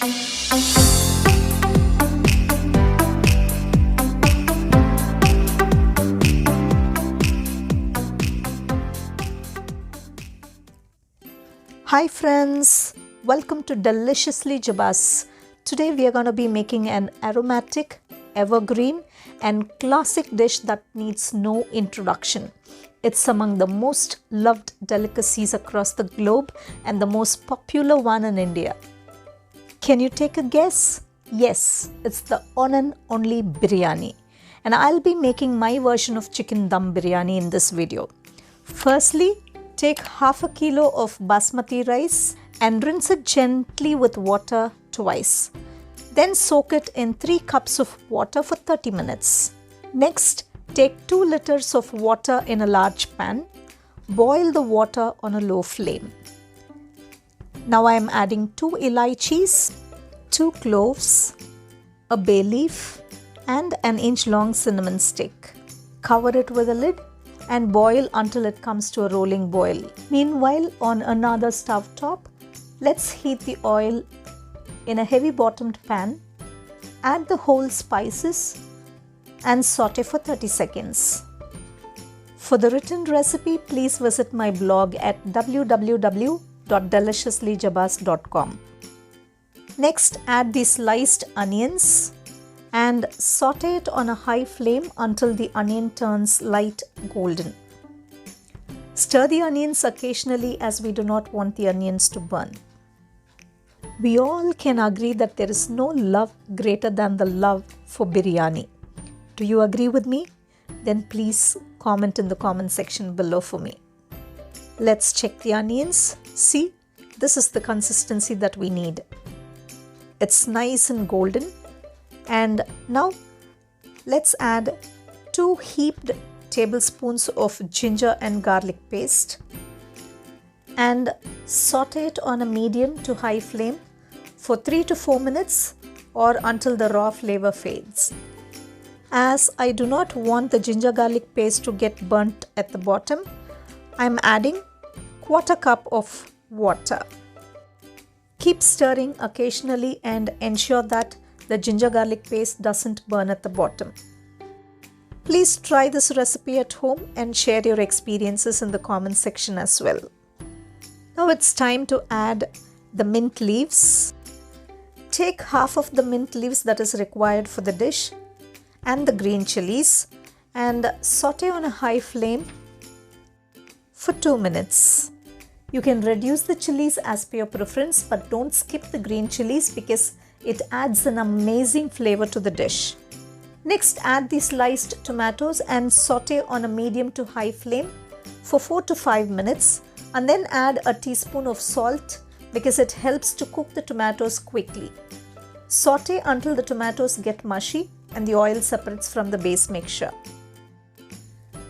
Hi friends, welcome to Deliciously Jebas. Today we are going to be making an aromatic, evergreen and classic dish that needs no introduction. It's among the most loved delicacies across the globe and the most popular one in India. Can you take a guess? Yes, it's the one and only biryani. And I'll be making my version of chicken dum biryani in this video. Firstly, take half a kilo of basmati rice and rinse it gently with water twice. Then soak it in 3 cups of water for 30 minutes. Next, take 2 liters of water in a large pan. Boil the water on a low flame. Now I am adding 2 elaichis, 2 cloves, a bay leaf and an inch long cinnamon stick. Cover it with a lid and boil until it comes to a rolling boil. Meanwhile, on another stove top, let's heat the oil in a heavy bottomed pan. Add the whole spices and saute for 30 seconds. For the written recipe, please visit my blog at www.deliciouslyjebas.com. Next, add the sliced onions and saute it on a high flame until the onion turns light golden. Stir the onions occasionally as we do not want the onions to burn. We all can agree that there is no love greater than the love for biryani. Do you agree with me? Then please comment in the comment section below for me. Let's check the onions. See, this is the consistency that we need. It's nice and golden. And now let's add 2 heaped tablespoons of ginger and garlic paste and saute it on a medium to high flame for 3 to 4 minutes or until the raw flavor fades. As I do not want the ginger garlic paste to get burnt at the bottom, I am adding 1/4 cup of water. Keep stirring occasionally and ensure that the ginger garlic paste doesn't burn at the bottom. Please try this recipe at home and share your experiences in the comment section as well. Now it's time to add the mint leaves. Take half of the mint leaves that is required for the dish and the green chilies and saute on a high flame for 2 minutes. You can reduce the chilies as per your preference, but don't skip the green chilies because it adds an amazing flavor to the dish. Next, add the sliced tomatoes and saute on a medium to high flame for 4 to 5 minutes and then add a teaspoon of salt because it helps to cook the tomatoes quickly. Saute until the tomatoes get mushy and the oil separates from the base mixture.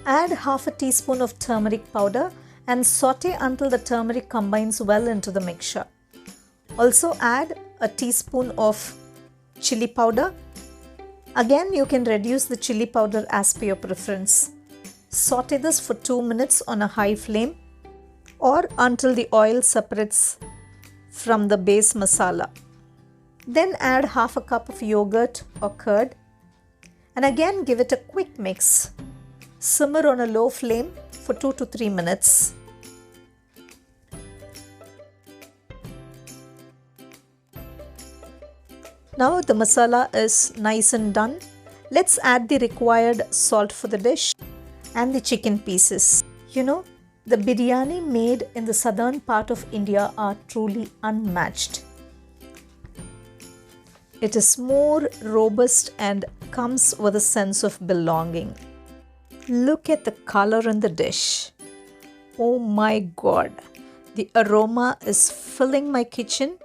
Add half a teaspoon of turmeric powder and saute until the turmeric combines well into the mixture. Also add a teaspoon of chili powder. Again, you can reduce the chili powder as per your preference. Saute this for 2 minutes on a high flame or until the oil separates from the base masala. Then add half a cup of yogurt or curd and again give it a quick mix. Simmer on a low flame for 2 to 3 minutes. Now the masala is nice and done. Let's add the required salt for the dish and the chicken pieces. You know, the biryani made in the southern part of India are truly unmatched. It is more robust and comes with a sense of belonging. Look at the color in the dish. Oh my God, the aroma is filling my kitchen.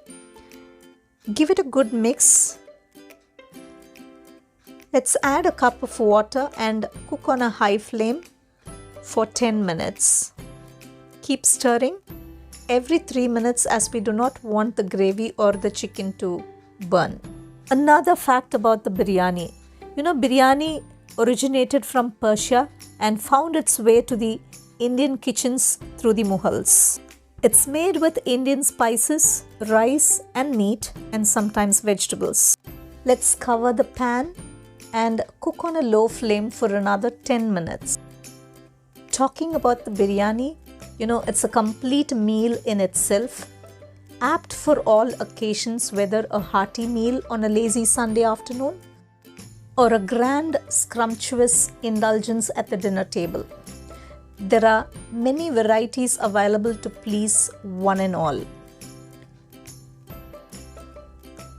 Give it a good mix. Let's add a cup of water and cook on a high flame for 10 minutes. Keep stirring every 3 minutes as we do not want the gravy or the chicken to burn. Another fact about the biryani. You know, biryani originated from Persia and found its way to the Indian kitchens through the Mughals. It's made with Indian spices, rice and meat and sometimes vegetables. Let's cover the pan and cook on a low flame for another 10 minutes. Talking about the biryani, it's a complete meal in itself, apt for all occasions, whether a hearty meal on a lazy Sunday afternoon or a grand, scrumptious indulgence at the dinner table. There are many varieties available to please one and all.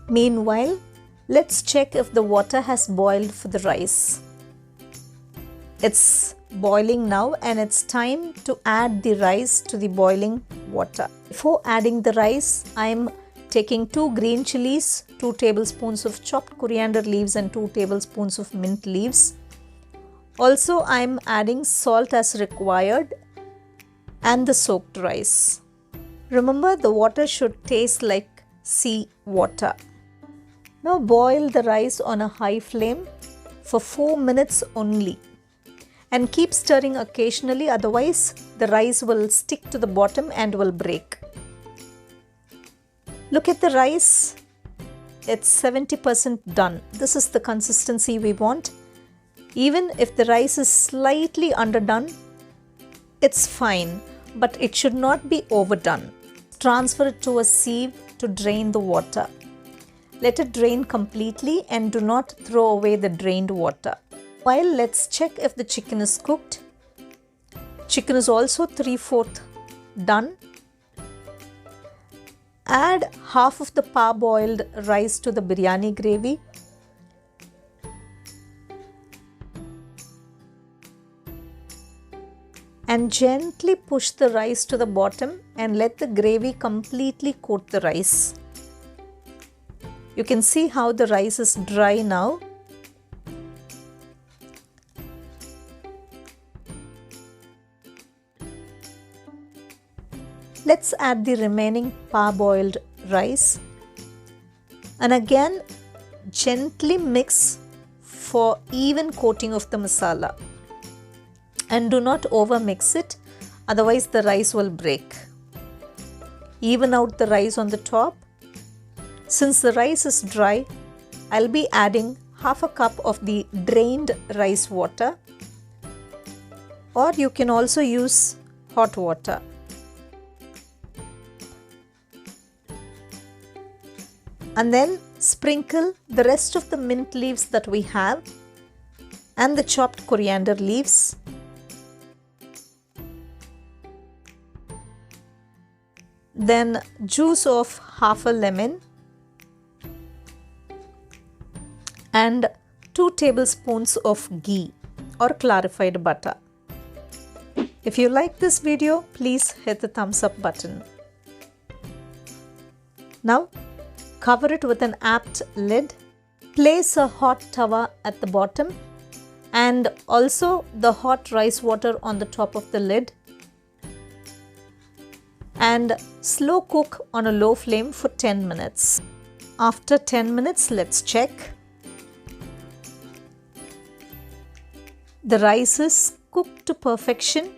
Meanwhile, let's check if the water has boiled for the rice. It's boiling now and it's time to add the rice to the boiling water. Before adding the rice, I'm taking 2 green chilies, 2 tablespoons of chopped coriander leaves and 2 tablespoons of mint leaves. Also, I'm adding salt as required and the soaked rice. Remember, the water should taste like sea water. Now boil the rice on a high flame for 4 minutes only. And keep stirring occasionally, otherwise the rice will stick to the bottom and will break. Look at the rice, it's 70% done. This is the consistency we want. Even if the rice is slightly underdone, it's fine, but it should not be overdone. Transfer it to a sieve to drain the water. Let it drain completely and do not throw away the drained water. While let's check if the chicken is cooked. Chicken is also 3/4 done. Add half of the parboiled rice to the biryani gravy. And gently push the rice to the bottom and let the gravy completely coat the rice. You can see how the rice is dry now. Let's add the remaining parboiled rice and again gently mix for even coating of the masala. And do not over mix it, otherwise the rice will break. Even out the rice on the top. Since the rice is dry, I'll be adding half a cup of the drained rice water, or you can also use hot water. And then sprinkle the rest of the mint leaves that we have and the chopped coriander leaves. Then juice of half a lemon and 2 tablespoons of ghee or clarified butter. If you like this video, please hit the thumbs up button. Now cover it with an apt lid. Place a hot tawa at the bottom and also the hot rice water on the top of the lid. And slow cook on a low flame for 10 minutes. After 10 minutes, let's check. The rice is cooked to perfection.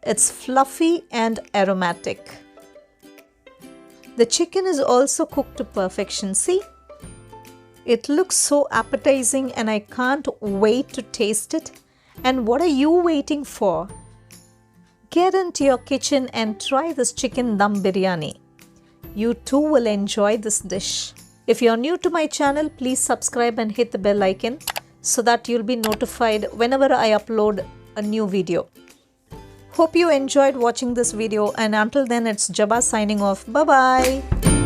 It's fluffy and aromatic. The chicken is also cooked to perfection. See? It looks so appetizing and I can't wait to taste it. And what are you waiting for? Get into your kitchen and try this chicken dum biryani. You too will enjoy this dish. If you're new to my channel, please subscribe and hit the bell icon so that you'll be notified whenever I upload a new video. Hope you enjoyed watching this video, and until then, it's Jeba signing off. Bye bye.